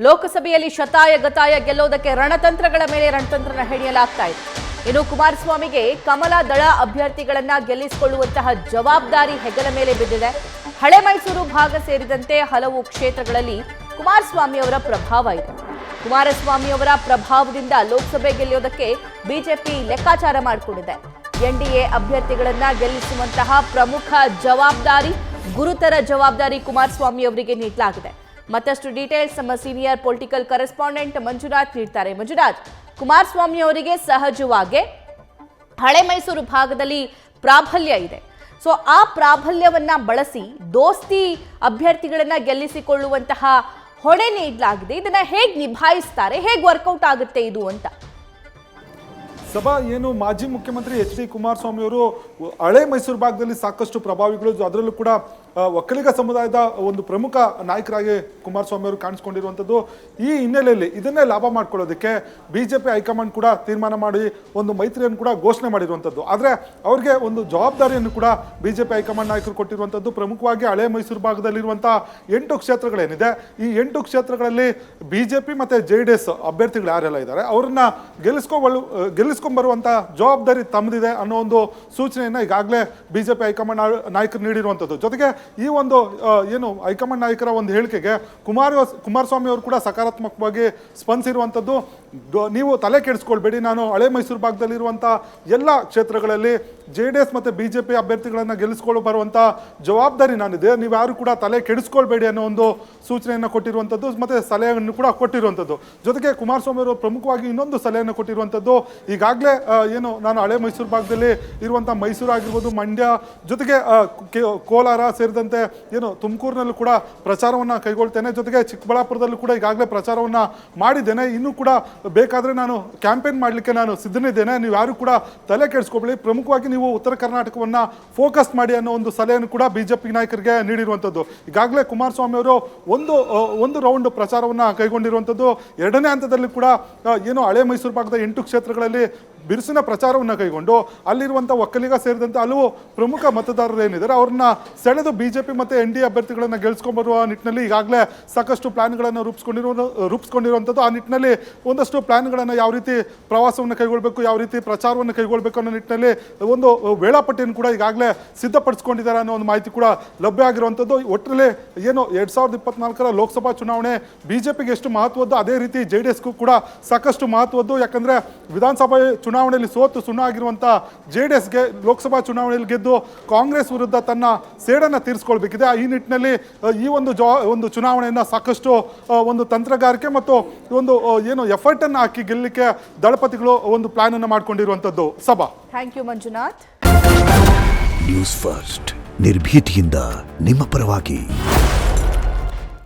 ಲೋಕಸಭೆಯಲ್ಲಿ ಶತಾಯ ಗತಾಯ ಗೆಲ್ಲೋದಕ್ಕೆ ರಣತಂತ್ರಗಳ ಮೇಲೆ ರಣತಂತ್ರನ ಹೆಣೆಯಲಾಗ್ತಾ ಇದೆ. ಇನ್ನು ಕುಮಾರಸ್ವಾಮಿಗೆ ಕಮಲ ದಳ ಅಭ್ಯರ್ಥಿಗಳನ್ನ ಗೆಲ್ಲಿಸಿಕೊಳ್ಳುವಂತಹ ಜವಾಬ್ದಾರಿ ಹೆಗಲ ಮೇಲೆ ಬಿದ್ದಿದೆ. ಹಳೆ ಮೈಸೂರು ಭಾಗ ಸೇರಿದಂತೆ ಹಲವು ಕ್ಷೇತ್ರಗಳಲ್ಲಿ ಕುಮಾರಸ್ವಾಮಿ ಅವರ ಪ್ರಭಾವ ಇದೆ. ಕುಮಾರಸ್ವಾಮಿ ಅವರ ಪ್ರಭಾವದಿಂದ ಲೋಕಸಭೆ ಗೆಲ್ಲೋದಕ್ಕೆ ಬಿಜೆಪಿ ಲೆಕ್ಕಾಚಾರ ಮಾಡಿಕೊಂಡಿದೆ. ಎನ್ಡಿಎ ಅಭ್ಯರ್ಥಿಗಳನ್ನ ಗೆಲ್ಲಿಸುವಂತಹ ಪ್ರಮುಖ ಜವಾಬ್ದಾರಿ, ಗುರುತರ ಜವಾಬ್ದಾರಿ ಕುಮಾರಸ್ವಾಮಿ ಅವರಿಗೆ ನೀಡಲಾಗಿದೆ. ಮತ್ತಷ್ಟು ಡೀಟೇಲ್ಸ್ ನಮ್ಮ ಸೀನಿಯರ್ ಪೊಲಿಟಿಕಲ್ ಕರೆಸ್ಪಾಂಡೆಂಟ್ ಮಂಜುನಾಥ್ ನೀಡ್ತಾರೆ. ಮಂಜುನಾಥ್, ಕುಮಾರಸ್ವಾಮಿ ಅವರಿಗೆ ಸಹಜವಾಗಿ ಹಳೆ ಮೈಸೂರು ಭಾಗದಲ್ಲಿ ಪ್ರಾಬಲ್ಯ ಇದೆ. ಸೊ ಆ ಪ್ರಾಬಲ್ಯವನ್ನ ಬಳಸಿ ದೋಸ್ತಿ ಅಭ್ಯರ್ಥಿಗಳನ್ನ ಗೆಲ್ಲಿಸಿಕೊಳ್ಳುವಂತಹ ಹೊಣೆ ನೀಡಲಾಗಿದೆ. ಇದನ್ನ ಹೇಗೆ ನಿಭಾಯಿಸ್ತಾರೆ, ಹೇಗೆ ವರ್ಕೌಟ್ ಆಗುತ್ತೆ ಇದು ಅಂತ? ಸಭಾ ಏನು ಮಾಜಿ ಮುಖ್ಯಮಂತ್ರಿ ಎಚ್ ಡಿ ಕುಮಾರಸ್ವಾಮಿ ಅವರು ಹಳೆ ಮೈಸೂರು ಭಾಗದಲ್ಲಿ ಸಾಕಷ್ಟು ಪ್ರಭಾವಿಗಳು, ಅದರಲ್ಲೂ ಕೂಡ ಒಕ್ಕಲಿಗ ಸಮುದಾಯದ ಒಂದು ಪ್ರಮುಖ ನಾಯಕರಾಗಿ ಕುಮಾರಸ್ವಾಮಿ ಅವರು ಕಾಣಿಸ್ಕೊಂಡಿರುವಂಥದ್ದು. ಈ ಹಿನ್ನೆಲೆಯಲ್ಲಿ ಇದನ್ನೇ ಲಾಭ ಮಾಡ್ಕೊಳ್ಳೋದಕ್ಕೆ ಬಿಜೆಪಿ ಹೈಕಮಾಂಡ್ ಕೂಡ ತೀರ್ಮಾನ ಮಾಡಿ ಒಂದು ಮೈತ್ರಿಯನ್ನು ಕೂಡ ಘೋಷಣೆ ಮಾಡಿರುವಂಥದ್ದು. ಆದರೆ ಅವ್ರಿಗೆ ಒಂದು ಜವಾಬ್ದಾರಿಯನ್ನು ಕೂಡ ಬಿಜೆಪಿ ಹೈಕಮಾಂಡ್ ನಾಯಕರು ಕೊಟ್ಟಿರುವಂಥದ್ದು. ಪ್ರಮುಖವಾಗಿ ಹಳೆ ಮೈಸೂರು ಭಾಗದಲ್ಲಿರುವಂಥ 8 ಕ್ಷೇತ್ರಗಳೇನಿದೆ, ಈ 8 ಕ್ಷೇತ್ರಗಳಲ್ಲಿ ಬಿಜೆಪಿ ಮತ್ತು JDS ಅಭ್ಯರ್ಥಿಗಳು ಯಾರೆಲ್ಲ ಇದ್ದಾರೆ ಅವರನ್ನ ಗೆಲ್ಲಿಸ್ಕೊಂಡ್ಬರುವಂಥ ಜವಾಬ್ದಾರಿ ತಮ್ಮದಿದೆ ಅನ್ನೋ ಒಂದು ಸೂಚನೆಯನ್ನು ಈಗಾಗಲೇ ಬಿಜೆಪಿ ಹೈಕಮಾಂಡ್ ನಾಯಕರು ನೀಡಿರುವಂಥದ್ದು. ಜೊತೆಗೆ ಈ ಒಂದು ಏನು ಹೈಕಮಾಂಡ್ ನಾಯಕರ ಒಂದು ಹೇಳಿಕೆಗೆ ಕುಮಾರಸ್ವಾಮಿ ಅವರು ಕೂಡ ಸಕಾರಾತ್ಮಕವಾಗಿ ಸ್ಪಂದಿಸಿರುವಂಥದ್ದು. ನೀವು ತಲೆ ಕೆಡಿಸ್ಕೊಳ್ಬೇಡಿ, ನಾನು ಹಳೆ ಮೈಸೂರು ಭಾಗದಲ್ಲಿರುವಂಥ ಎಲ್ಲ ಕ್ಷೇತ್ರಗಳಲ್ಲಿ JDS ಮತ್ತು ಬಿಜೆಪಿ ಅಭ್ಯರ್ಥಿಗಳನ್ನು ಗೆಲ್ಲಿಸ್ಕೊಂಡು ಬರುವಂಥ ಜವಾಬ್ದಾರಿ ನಾನಿದೆ, ನೀವು ಯಾರು ಕೂಡ ತಲೆ ಕೆಡಿಸ್ಕೊಳ್ಬೇಡಿ ಅನ್ನೋ ಒಂದು ಸೂಚನೆಯನ್ನು ಕೊಟ್ಟಿರುವಂಥದ್ದು ಮತ್ತು ಸಲಹೆಯನ್ನು ಕೂಡ ಕೊಟ್ಟಿರುವಂಥದ್ದು. ಜೊತೆಗೆ ಕುಮಾರಸ್ವಾಮಿ ಅವರು ಪ್ರಮುಖವಾಗಿ ಇನ್ನೊಂದು ಸಲಹೆಯನ್ನು ಕೊಟ್ಟಿರುವಂಥದ್ದು. ಈಗಾಗಲೇ ಏನು ನಾನು ಹಳೆ ಮೈಸೂರು ಭಾಗದಲ್ಲಿ ಇರುವಂಥ ಮೈಸೂರು ಆಗಿರ್ಬೋದು, ಮಂಡ್ಯ, ಜೊತೆಗೆ ಕೋಲಾರ ಸೇರಿದಂತೆ ಏನು ತುಮಕೂರಿನಲ್ಲೂ ಕೂಡ ಪ್ರಚಾರವನ್ನು ಕೈಗೊಳ್ತೇನೆ, ಜೊತೆಗೆ ಚಿಕ್ಕಬಳ್ಳಾಪುರದಲ್ಲೂ ಕೂಡ ಈಗಾಗಲೇ ಪ್ರಚಾರವನ್ನು ಮಾಡಿದ್ದೇನೆ, ಇನ್ನೂ ಕೂಡ ಬೇಕಾದರೆ ನಾನು ಕ್ಯಾಂಪೇನ್ ಮಾಡಲಿಕ್ಕೆ ನಾನು ಸಿದ್ಧನಿದ್ದೇನೆ, ನೀವು ಯಾರು ಕೂಡ ತಲೆ ಕೆಡಿಸ್ಕೊಬೇಡಿ, ಪ್ರಮುಖವಾಗಿ ನೀವು ಉತ್ತರ ಕರ್ನಾಟಕವನ್ನು ಫೋಕಸ್ ಮಾಡಿ ಅನ್ನೋ ಒಂದು ಸಲಹೆಯನ್ನು ಕೂಡ ಬಿಜೆಪಿ ನಾಯಕರಿಗೆ ನೀಡಿರುವಂಥದ್ದು. ಈಗಾಗಲೇ ಕುಮಾರಸ್ವಾಮಿ ಅವರು ಒಂದು ರೌಂಡ್ ಪ್ರಚಾರವನ್ನು ಕೈಗೊಂಡಿರುವಂಥದ್ದು. ಎರಡನೇ ಹಂತದಲ್ಲಿ ಕೂಡ ಏನು ಹಳೆ ಮೈಸೂರು ಭಾಗದ 8 ಕ್ಷೇತ್ರಗಳಲ್ಲಿ ಬಿರುಸಿನ ಪ್ರಚಾರವನ್ನು ಕೈಗೊಂಡು ಅಲ್ಲಿರುವಂಥ ಒಕ್ಕಲಿಗ ಸೇರಿದಂತೆ ಹಲವು ಪ್ರಮುಖ ಮತದಾರರು ಏನಿದ್ದಾರೆ ಅವ್ರನ್ನ ಸೆಳೆದು ಬಿಜೆಪಿ ಮತ್ತು NDA ಅಭ್ಯರ್ಥಿಗಳನ್ನು ಗೆಲ್ಸ್ಕೊಂಡ್ಬರುವ ನಿಟ್ಟಿನಲ್ಲಿ ಈಗಾಗಲೇ ಸಾಕಷ್ಟು ಪ್ಲಾನ್ಗಳನ್ನು ರೂಪಿಸ್ಕೊಂಡಿರುವಂಥದ್ದು. ಆ ನಿಟ್ಟಿನಲ್ಲಿ ಒಂದಷ್ಟು ಪ್ಲಾನ್ಗಳನ್ನು ಯಾವ ರೀತಿ ಪ್ರವಾಸವನ್ನು ಕೈಗೊಳ್ಳಬೇಕು, ಯಾವ ರೀತಿ ಪ್ರಚಾರವನ್ನು ಕೈಗೊಳ್ಳಬೇಕು ಅನ್ನೋ ನಿಟ್ಟಿನಲ್ಲಿ ಒಂದು ವೇಳಾಪಟ್ಟಿಯನ್ನು ಕೂಡ ಈಗಾಗಲೇ ಸಿದ್ಧಪಡಿಸ್ಕೊಂಡಿದ್ದಾರೆ ಅನ್ನೋ ಒಂದು ಮಾಹಿತಿ ಕೂಡ ಲಭ್ಯ ಆಗಿರುವಂಥದ್ದು. ಒಟ್ಟಲ್ಲಿ ಏನು 2024 ಲೋಕಸಭಾ ಚುನಾವಣೆ ಬಿಜೆಪಿಗೆ ಎಷ್ಟು ಮಹತ್ವದ್ದು, ಅದೇ ರೀತಿ JDSಗೂ ಕೂಡ ಸಾಕಷ್ಟು ಮಹತ್ವದ್ದು. ಯಾಕಂದರೆ ವಿಧಾನಸಭೆ ಚುನಾವಣೆಯಲ್ಲಿ ಸೋತು ಸುಣ್ಣ ಆಗಿರುವಂಥ JDSಗೆ ಲೋಕಸಭಾ ಚುನಾವಣೆಯಲ್ಲಿ ಗೆದ್ದು ಕಾಂಗ್ರೆಸ್ ವಿರುದ್ಧ ತನ್ನ ಸೇಡನ್ನು ತೀರಿಸ್ಕೊಳ್ಬೇಕಿದೆ. ಈ ನಿಟ್ಟಿನಲ್ಲಿ ಈ ಒಂದು ಚುನಾವಣೆಯನ್ನು ಸಾಕಷ್ಟು ಒಂದು ತಂತ್ರಗಾರಿಕೆ ಮತ್ತು ಒಂದು ಏನು ಎಫರ್ಟನ್ನು ಹಾಕಿ ಗೆಲ್ಲಲಿಕ್ಕೆ ದಳಪತಿಗಳು ಒಂದು ಪ್ಲಾನ್ ಅನ್ನು ಮಾಡ್ಕೊಂಡಿರುವಂಥದ್ದು. ಸಭಾ, thank you Manjunath. News first, ನಿರ್ಭೀತಿಯಿಂದ ನಿಮ್ಮ ಪರವಾಗಿ.